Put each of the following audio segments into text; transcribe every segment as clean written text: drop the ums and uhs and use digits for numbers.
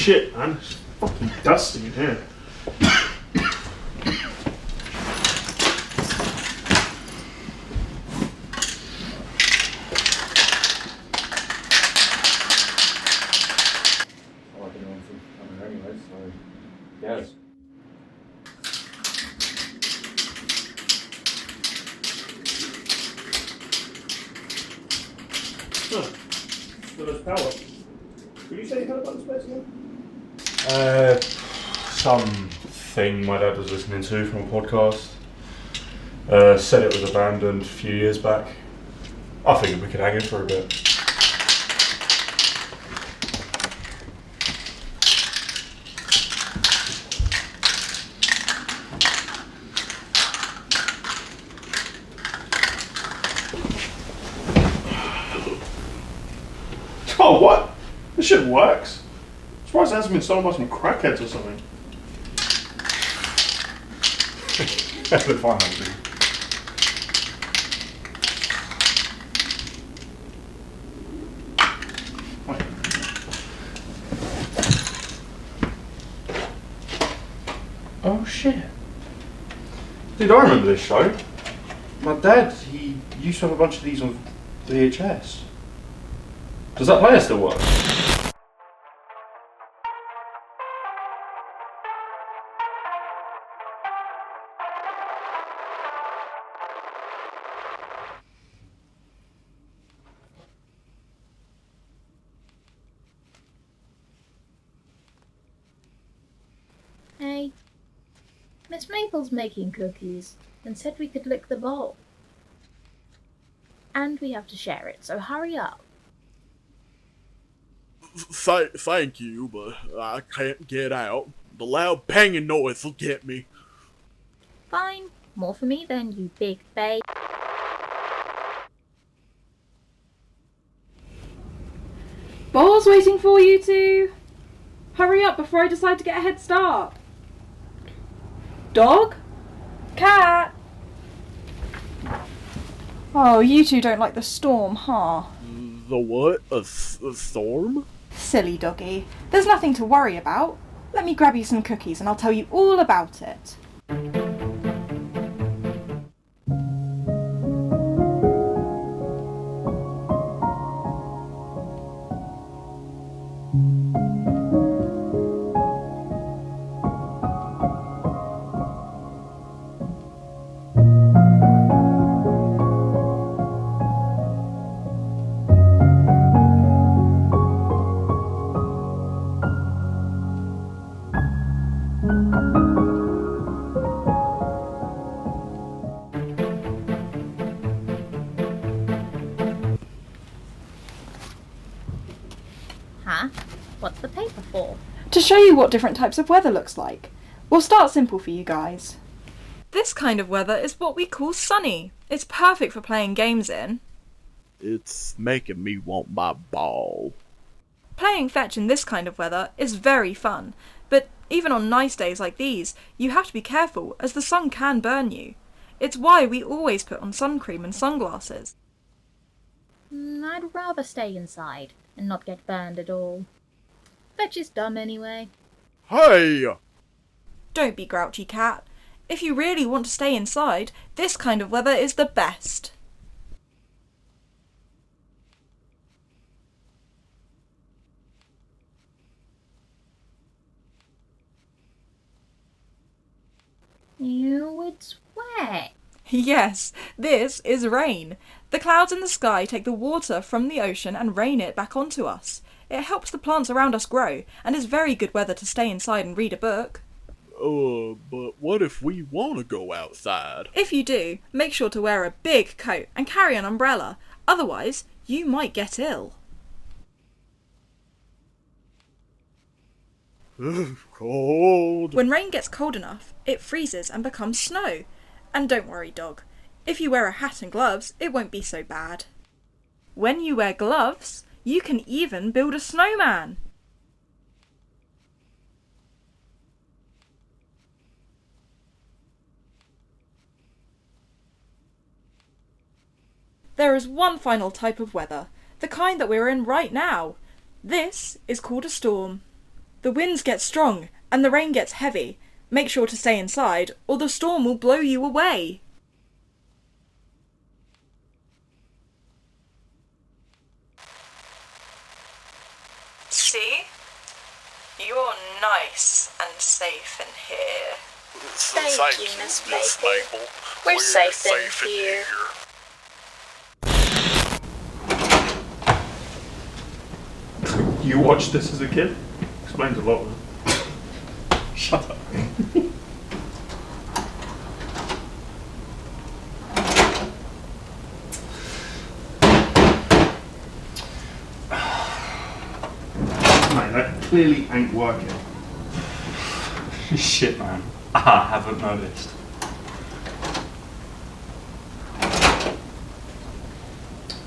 shit, man. It's fucking dusty in here. Yes. Huh. So there's power. Did you say you heard about this place again? Something my dad was listening to from a podcast. Said it was abandoned a few years back. I figured we could hang in for a bit. Oh, what? This shit works. I'm surprised it hasn't been stolen by some crackheads or something. That's the fun hunting. Oh shit. Dude, I remember this show. My dad, he used to have a bunch of these on VHS. Does that player still work? Hey, Miss Maple's making cookies and said we could lick the bowl. And we have to share it, so hurry up. Thank you, but I can't get out. The loud banging noise will get me. Fine, more for me then, you big babe. Ball's waiting for you two. Hurry up before I decide to get a head start. Dog? Cat? Oh, you two don't like the storm, huh? The what? A storm? Silly doggy. There's nothing to worry about. Let me grab you some cookies and I'll tell you all about it. Huh? What's the paper for? To show you what different types of weather looks like. We'll start simple for you guys. This kind of weather is what we call sunny. It's perfect for playing games in. It's making me want my ball. Playing fetch in this kind of weather is very fun, but even on nice days like these, you have to be careful as the sun can burn you. It's why we always put on sun cream and sunglasses. I'd rather stay inside and not get burned at all. Fetch is dumb anyway. Hey! Don't be grouchy, cat. If you really want to stay inside, this kind of weather is the best. Ew, it's wet. Yes, this is rain. The clouds in the sky take the water from the ocean and rain it back onto us. It helps the plants around us grow, and is very good weather to stay inside and read a book. But what if we want to go outside? If you do, make sure to wear a big coat and carry an umbrella. Otherwise, you might get ill. Cold. When rain gets cold enough, it freezes and becomes snow. And don't worry, dog. If you wear a hat and gloves, it won't be so bad. When you wear gloves, you can even build a snowman. There is one final type of weather, the kind that we're in right now. This is called a storm. The winds get strong, and the rain gets heavy. Make sure to stay inside, or the storm will blow you away. See? You're nice and safe in here. Thank you, Miss Maple. We're safe in here. You watched this as a kid? Explains a lot. Shut up. Mate, that clearly ain't working. Shit, man. I haven't noticed.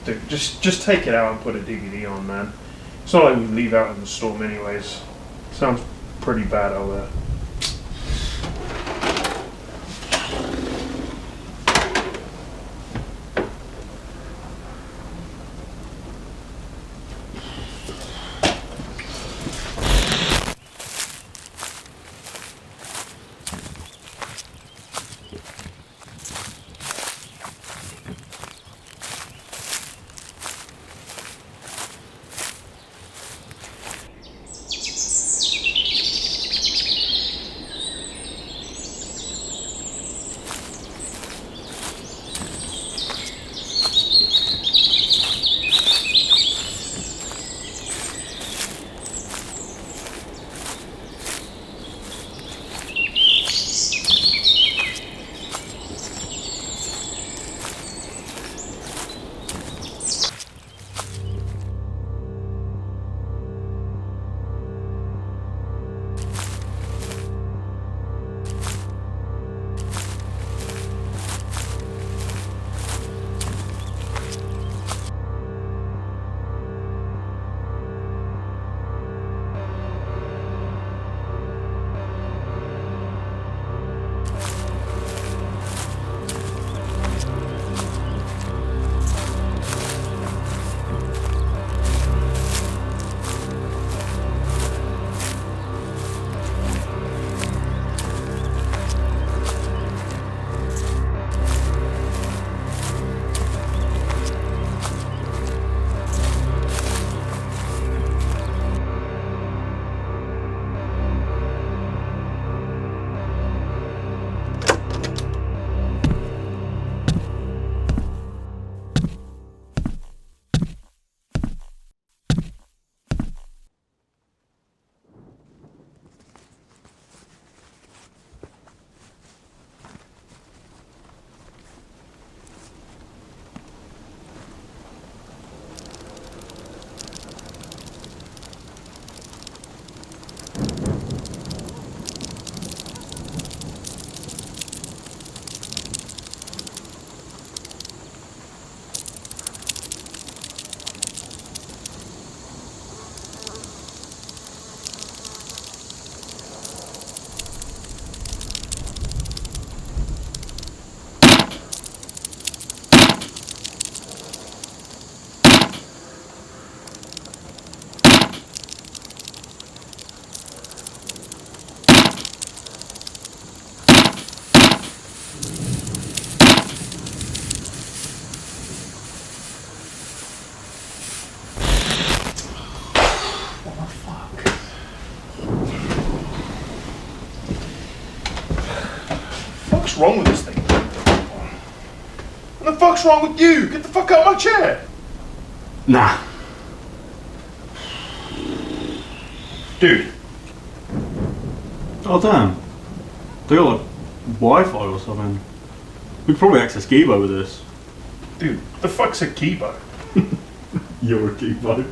Dude, just take it out and put a DVD on, man. It's not like we leave out in the storm anyways. Sounds pretty bad out there. What's wrong with this thing? What the fuck's wrong with you? Get the fuck out of my chair! Nah. Dude. Oh damn. They got like Wi-Fi or something. We could probably access Gibo with this. Dude, the fuck's a Kibo? You're a Gibo.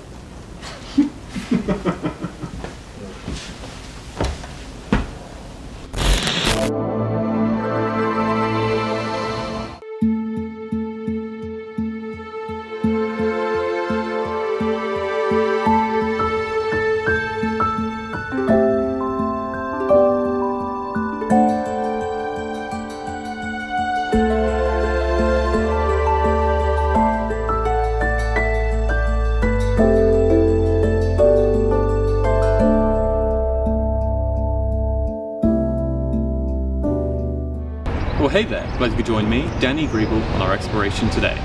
hey there, glad you could join me, Danny Griebel, on our exploration today.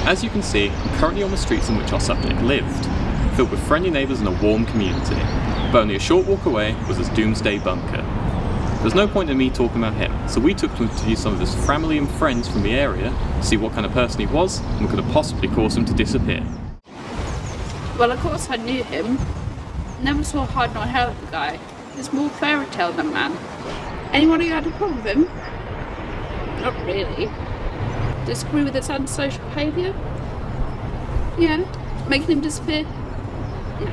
As you can see, I'm currently on the streets in which our subject lived, filled with friendly neighbours and a warm community. But only a short walk away was his Doomsday bunker. There's no point in me talking about him, so we took to interview some of his family and friends from the area, to see what kind of person he was, and what could have possibly caused him to disappear. Well, of course I knew him. Never saw hide nor hair of the guy. He's more fairy tale than man. Anyone who had a problem with him? Not really. Disagree with his antisocial behaviour? Yeah. Making him disappear? No.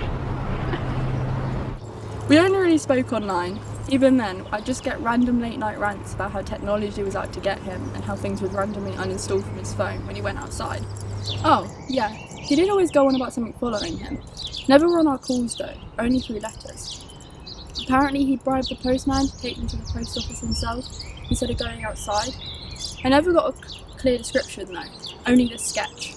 We only really spoke online. Even then, I'd just get random late night rants about how technology was out to get him and how things would randomly uninstall from his phone when he went outside. Oh, yeah, he did always go on about something following him. Never on our calls though, only through letters. Apparently he'd bribed the postman to take them to the post office himself instead of going outside. I never got a clear description though, only this sketch.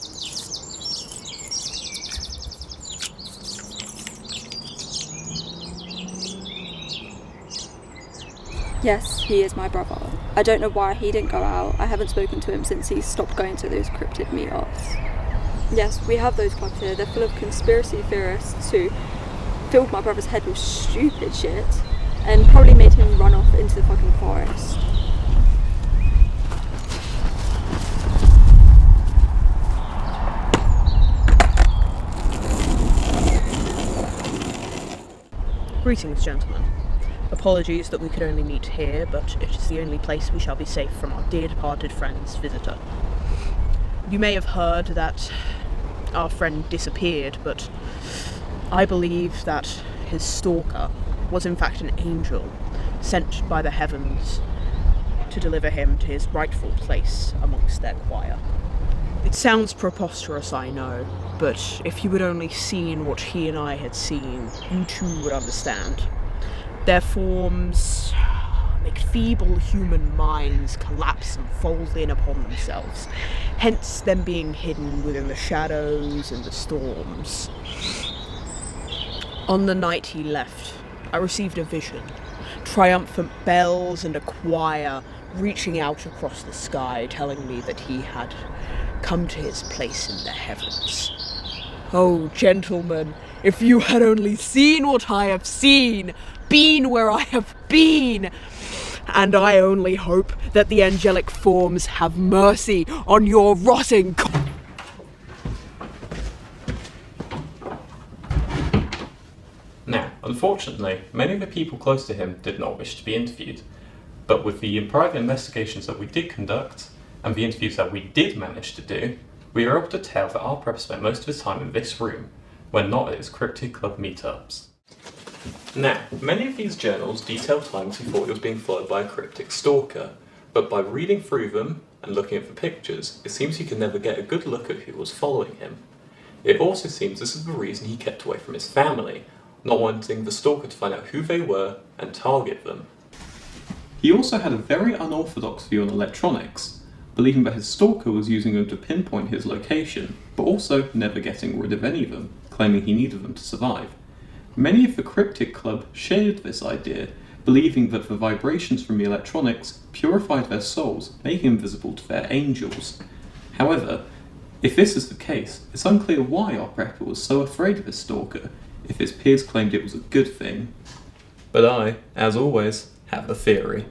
Yes, he is my brother. I don't know why he didn't go out. I haven't spoken to him since he stopped going to those cryptid meetups. Yes, we have those clubs here. They're full of conspiracy theorists who filled my brother's head with stupid shit and probably made him run off into the fucking forest. Greetings, gentlemen. Apologies that we could only meet here, but it is the only place we shall be safe from our dear departed friend's visitor. You may have heard that our friend disappeared, but I believe that his stalker was in fact an angel sent by the heavens to deliver him to his rightful place amongst their choir. It sounds preposterous, I know, but if you had only seen what he and I had seen, you too would understand. Their forms make feeble human minds collapse and fold in upon themselves, hence them being hidden within the shadows and the storms. On the night he left, I received a vision, triumphant bells and a choir reaching out across the sky, telling me that he had come to his place in the heavens. Oh, gentlemen, if you had only seen what I have seen, been where I have been! And I only hope that the angelic forms have mercy on your rotting Now, unfortunately, many of the people close to him did not wish to be interviewed, but with the private investigations that we did conduct, and the interviews that we did manage to do, we were able to tell that our prep spent most of his time in this room, when not at his Cryptid Club meetups. Now, many of these journals detail times he thought he was being followed by a cryptic stalker, but by reading through them and looking at the pictures, it seems he could never get a good look at who was following him. It also seems this is the reason he kept away from his family, not wanting the stalker to find out who they were and target them. He also had a very unorthodox view on electronics, believing that his stalker was using them to pinpoint his location, but also never getting rid of any of them, claiming he needed them to survive. Many of the Cryptid Club shared this idea, believing that the vibrations from the electronics purified their souls, making them visible to their angels. However, if this is the case, it's unclear why our prepper was so afraid of his stalker, if his peers claimed it was a good thing. But I, as always, have a theory.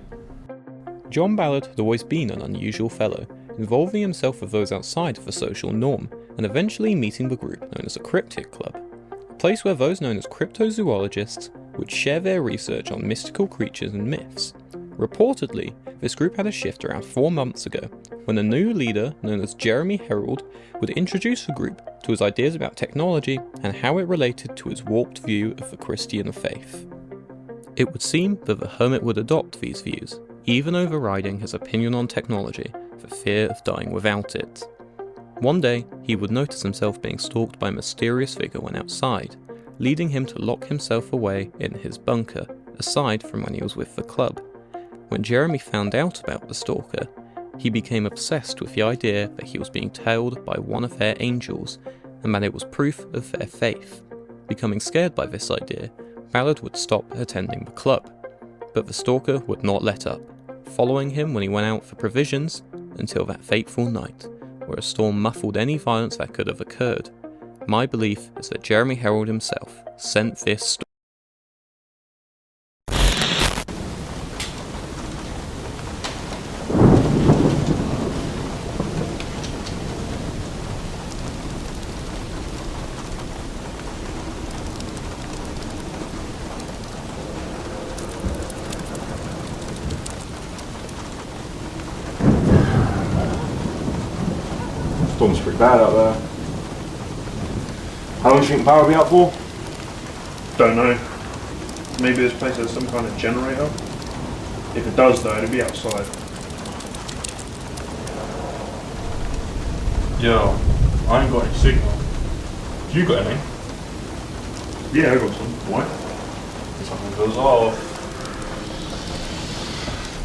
John Ballard had always been an unusual fellow, involving himself with those outside of the social norm, and eventually meeting the group known as a Cryptid Club, a place where those known as cryptozoologists would share their research on mystical creatures and myths. Reportedly, this group had a shift around 4 months ago, when a new leader known as Jeremy Herald would introduce the group to his ideas about technology and how it related to his warped view of the Christian faith. It would seem that the hermit would adopt these views, even overriding his opinion on technology for fear of dying without it. One day, he would notice himself being stalked by a mysterious figure when outside, leading him to lock himself away in his bunker, aside from when he was with the club. When Jeremy found out about the stalker, he became obsessed with the idea that he was being tailed by one of their angels, and that it was proof of their faith. Becoming scared by this idea, Ballard would stop attending the club. But the stalker would not let up. following him when he went out for provisions until that fateful night, where a storm muffled any violence that could have occurred. My belief is that Jeremy Herald himself sent this storm. Storm's pretty bad out there. How long do you think power will be out for? Don't know. Maybe this place has some kind of generator. If it does though, it'll be outside. Yo, I ain't got any signal. You got any? Yeah, I got some. Why? If something goes off.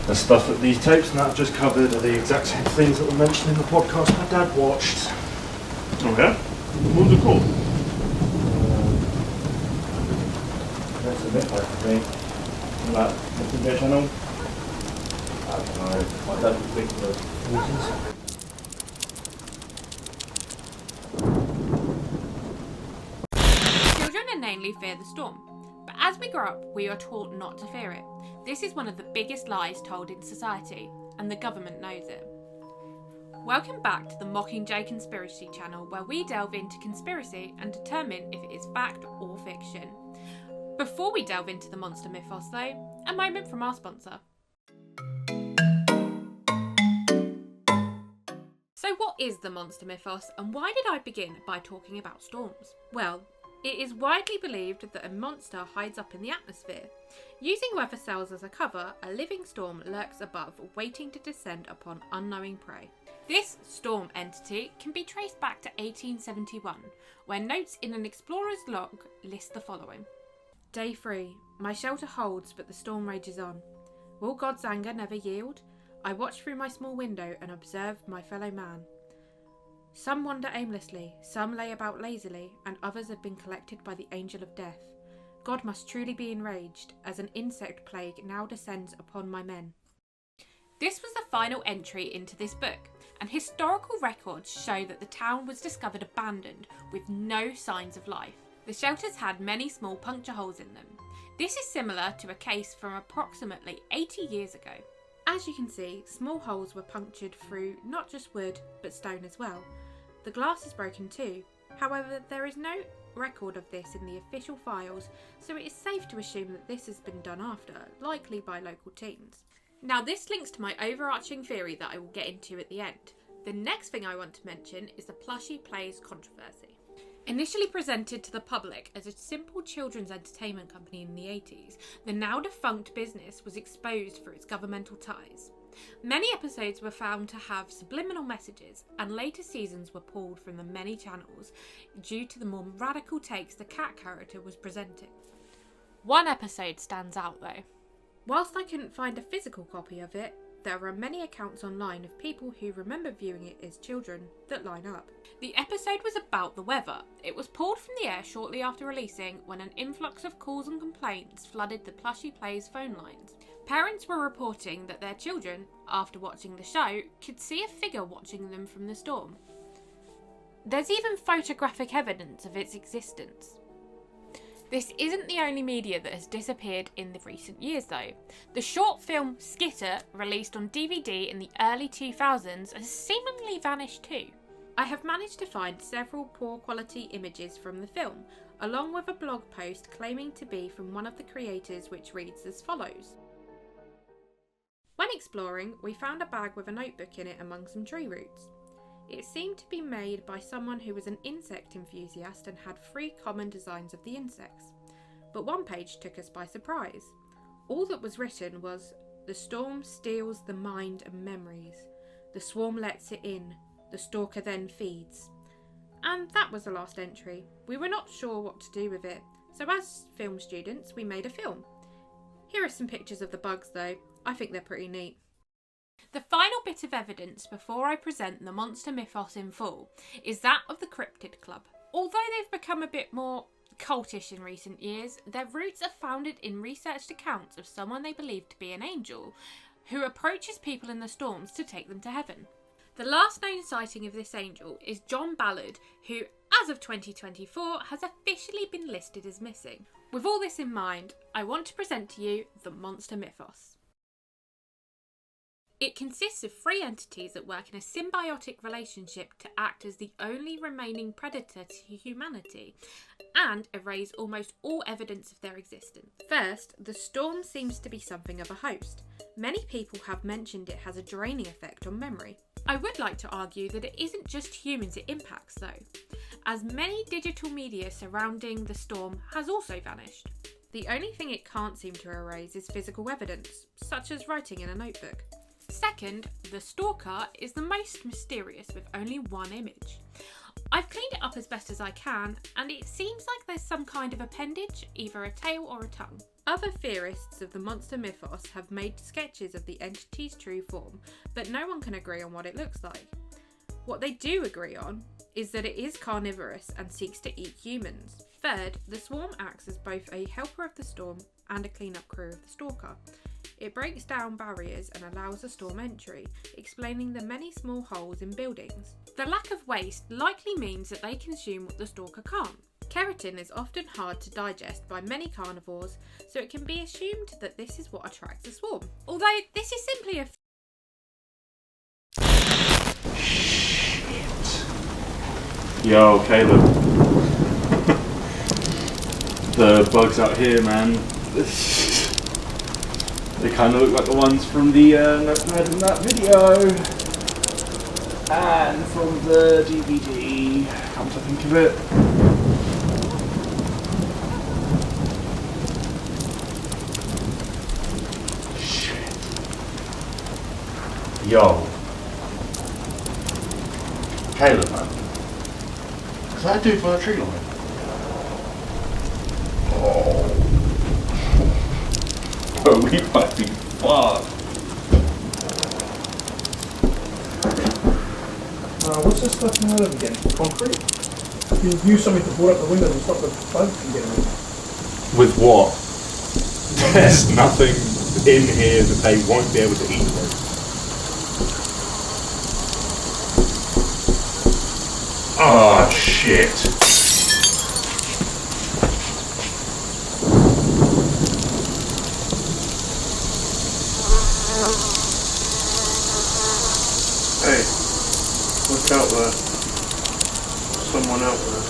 The stuff that these tapes and that just covered are the exact same things that were mentioned in the podcast my dad watched. Oh yeah? What was it called? That's a Mythos, I think. That Refuge channel? I don't know. My dad would think of those voices. Children innately fear the storm, but as we grow up, we are taught not to fear it. This is one of the biggest lies told in society, and the government knows it. Welcome back to the Mockingjay Conspiracy channel, where we delve into conspiracy and determine if it is fact or fiction. Before we delve into the monster mythos though, a moment from our sponsor. So what is the monster mythos, and why did I begin by talking about storms? Well, it is widely believed that a monster hides up in the atmosphere. Using weather cells as a cover, a living storm lurks above, waiting to descend upon unknowing prey. This storm entity can be traced back to 1871, where notes in an explorer's log list the following. Day 3. My shelter holds, but the storm rages on. Will God's anger never yield? I watch through my small window and observe my fellow man. Some wander aimlessly, some lay about lazily, and others have been collected by the angel of death. God must truly be enraged, as an insect plague now descends upon my men. This was the final entry into this book, and historical records show that the town was discovered abandoned with no signs of life. The shelters had many small puncture holes in them. This is similar to a case from approximately 80 years ago. As you can see, small holes were punctured through not just wood, but stone as well. The glass is broken too. However, there is no record of this in the official files, so it is safe to assume that this has been done after, likely by local teams. Now this links to my overarching theory that I will get into at the end. The next thing I want to mention is the Plushy Plays controversy. Initially presented to the public as a simple children's entertainment company in the 80s, the now defunct business was exposed for its governmental ties. Many episodes were found to have subliminal messages, and later seasons were pulled from the many channels due to the more radical takes the cat character was presenting. One episode stands out though. Whilst I couldn't find a physical copy of it, there are many accounts online of people who remember viewing it as children that line up. The episode was about the weather. It was pulled from the air shortly after releasing when an influx of calls and complaints flooded the Plushy Plays phone lines. Parents were reporting that their children, after watching the show, could see a figure watching them from the storm. There's even photographic evidence of its existence. This isn't the only media that has disappeared in the recent years though. The short film Skitter, released on DVD in the early 2000s, has seemingly vanished too. I have managed to find several poor quality images from the film, along with a blog post claiming to be from one of the creators, which reads as follows. When exploring, we found a bag with a notebook in it among some tree roots. It seemed to be made by someone who was an insect enthusiast and had 3 common designs of the insects. But one page took us by surprise. All that was written was, "The storm steals the mind and memories. The swarm lets it in. The stalker then feeds." And that was the last entry. We were not sure what to do with it, so as film students, we made a film. Here are some pictures of the bugs though. I think they're pretty neat. The final bit of evidence before I present the monster mythos in full is that of the Cryptid Club. Although they've become a bit more cultish in recent years, their roots are founded in researched accounts of someone they believe to be an angel, who approaches people in the storms to take them to heaven. The last known sighting of this angel is John Ballard, who, as of 2024, has officially been listed as missing. With all this in mind, I want to present to you the monster Mythos. It consists of 3 entities that work in a symbiotic relationship to act as the only remaining predator to humanity and erase almost all evidence of their existence. First, the storm seems to be something of a host. Many people have mentioned it has a draining effect on memory. I would like to argue that it isn't just humans it impacts though, as many digital media surrounding the storm has also vanished. The only thing it can't seem to erase is physical evidence, such as writing in a notebook. Second, the stalker is the most mysterious with only 1 image. I've cleaned it up as best as I can, and it seems like there's some kind of appendage, either a tail or a tongue. Other theorists of the monster Mythos have made sketches of the entity's true form, but no one can agree on what it looks like. What they do agree on is that it is carnivorous and seeks to eat humans. Third, the swarm acts as both a helper of the storm and a cleanup crew of the stalker. It breaks down barriers and allows a storm entry, explaining the many small holes in buildings. The lack of waste likely means that they consume what the stalker can't. Keratin is often hard to digest by many carnivores, so it can be assumed that this is what attracts the swarm. Although this is simply a Yo, Caleb. The bugs out here, man. They kind of look like the ones from the Notepad in that video. And from the DVD, come to think of it. Shit. Yo. Caleb, man. Is that a dude by the tree line? Oh, we might be fucked. What's this stuff made of again? Concrete? You use something to board up the windows and stop the bugs from getting in. With what? There's nothing in here that they won't be able to eat with. Oh, shit. Hey, look out there. Someone out there.